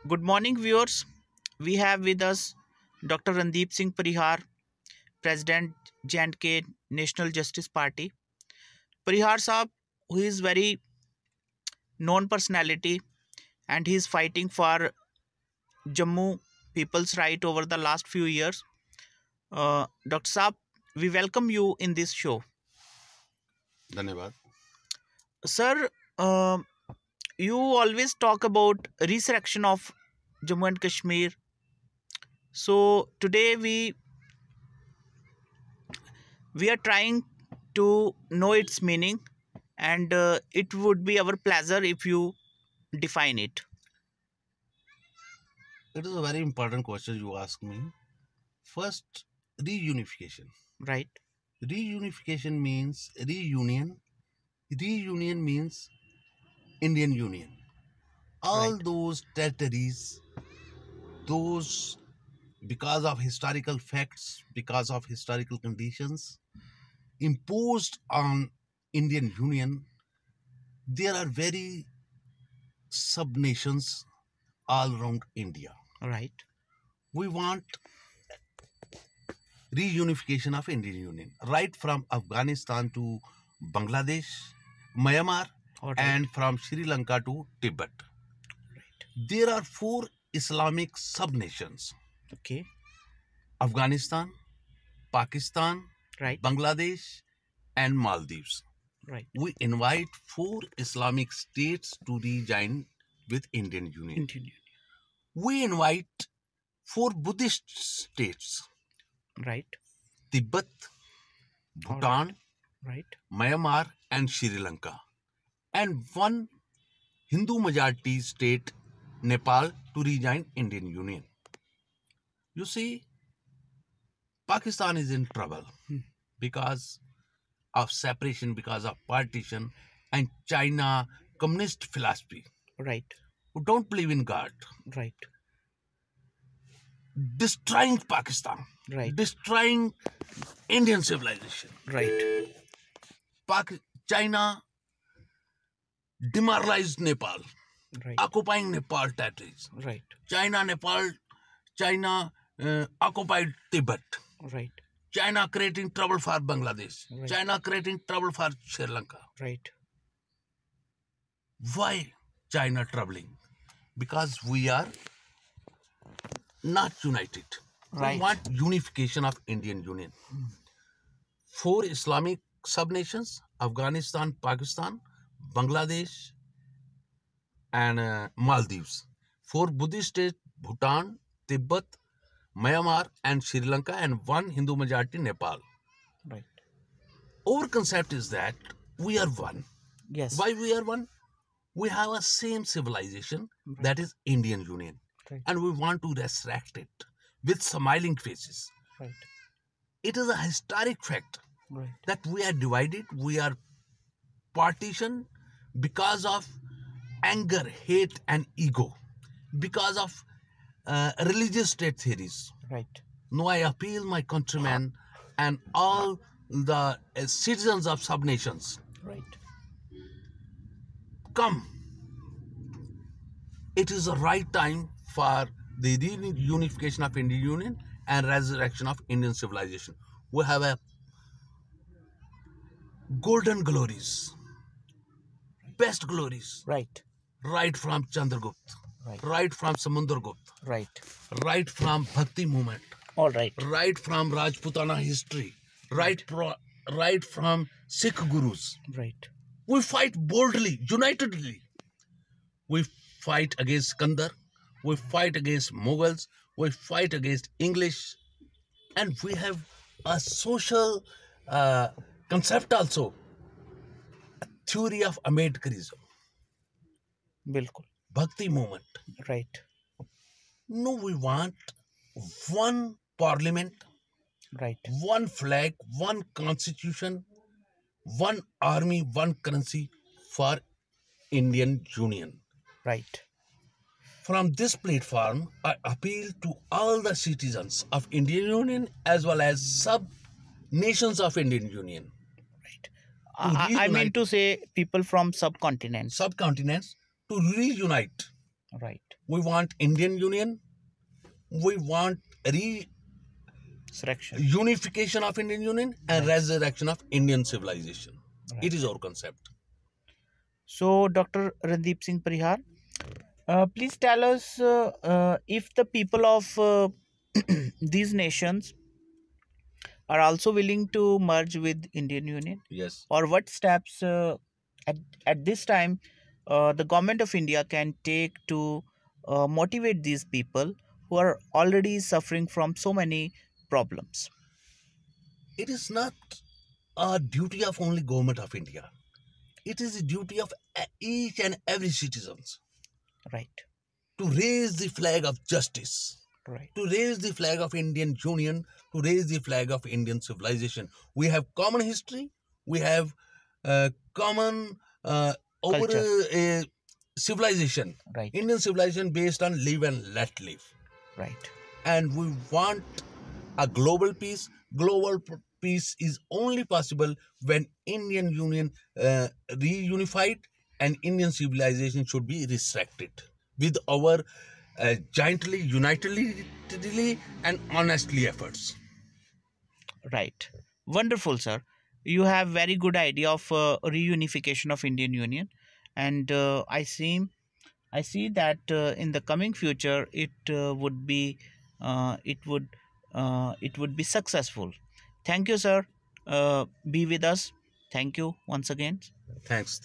Good morning, viewers. We have with us Dr. Randeep Singh Parihar, President J&K National Justice Party. Parihar Saab, who is very known personality and he is fighting for Jammu people's right over the last few years. Dr. Saab, we welcome you in this show. धन्यवाद. Sir, you always talk about resurrection of Jammu and Kashmir. So today we are trying to know its meaning, and it would be our pleasure if you define it. It is a very important question you ask me. First, reunification. Right. Reunification means reunion. Reunion means Indian Union. All Right. those territories, those because of historical facts, because of historical conditions imposed on Indian Union, there are very sub nations all around India. Right. We want reunification of Indian Union, right from Afghanistan to Bangladesh, Myanmar, All right. and from Sri Lanka to Tibet. Right. There are four Islamic sub-nations: Okay. Afghanistan, Pakistan, Right. Bangladesh, and Maldives. Right. We invite four Islamic states to rejoin with Indian Union. Indian Union. We invite four Buddhist states: Right. Tibet, All Bhutan, Right. Myanmar, and Sri Lanka, and one Hindu majority state, Nepal, to rejoin Indian Union. You see, Pakistan is in trouble because of separation, because of partition, and China communist philosophy, Right. who don't believe in God, Right. destroying Pakistan, Right. destroying Indian civilization. Right. China demoralized Nepal, Right. occupying Nepal territories. Right. China occupied Tibet. Right. China creating trouble for Bangladesh. Right. China creating trouble for Sri Lanka. Right. Why China troubling? Because we are not united. Right. We want unification of Indian Union. Four Islamic sub-nations: Afghanistan, Pakistan, Bangladesh, and Maldives. Four Buddhist states: Bhutan, Tibet, Myanmar, and Sri Lanka, and one Hindu majority, Nepal. Right. Our concept is that we are one. Yes. Why we are one? We have a same civilization, that is Indian Union, Right. and we want to resurrect it with smiling faces. Right. It is a historic fact Right. that we are divided, we are partitioned because of anger, hate, and ego, because of religious state theories. Right. No, I appeal my countrymen and all the citizens of sub-nations, Right. come. It is the right time for the reunification of Indian Union and resurrection of Indian civilization. We have a golden glories, best glories, Right. right from Chandragupta, Right. right from Samundragupta, Right. right from Bhakti movement, All right. right from Rajputana history, right from Sikh gurus. Right. We fight boldly, unitedly. We fight against Skandar, we fight against Mughals, we fight against English, and we have a social concept also, a theory of Ambedkarism, बिल्कुल. Bhakti movement. Right. No, we want one parliament, Right. one flag, one constitution, one army, one currency for Indian Union. Right. From this platform, I appeal to all the citizens of Indian Union as well as sub-nations of Indian Union, Right. to I mean reunite to say people from subcontinents. subcontinents to reunite Right. we want Indian Union, we want Selection. unification of Indian Union and Right. resurrection of Indian civilization. Right. It is our concept. So, Dr. Randeep Singh Parihar, please tell us if the people of these nations are also willing to merge with Indian Union, Yes. or what steps at, at this time the government of India can take to motivate these people who are already suffering from so many problems. It is not a duty of only government of India. It is a duty of each and every citizens Right, to raise the flag of justice, right, to raise the flag of Indian Union, to raise the flag of Indian civilization. We have common history. We have common over culture, civilization. right, Indian civilization based on live and let live. right, And we want a global peace. Global peace is only possible when Indian Union reunified and Indian civilization should be restricted with our jointly, unitedly, and honestly efforts. right. Wonderful, sir. You have very good idea of reunification of Indian Union, and I see that in the coming future it would be successful. Thank you, sir. Be with us. Thank you once again. Thanks.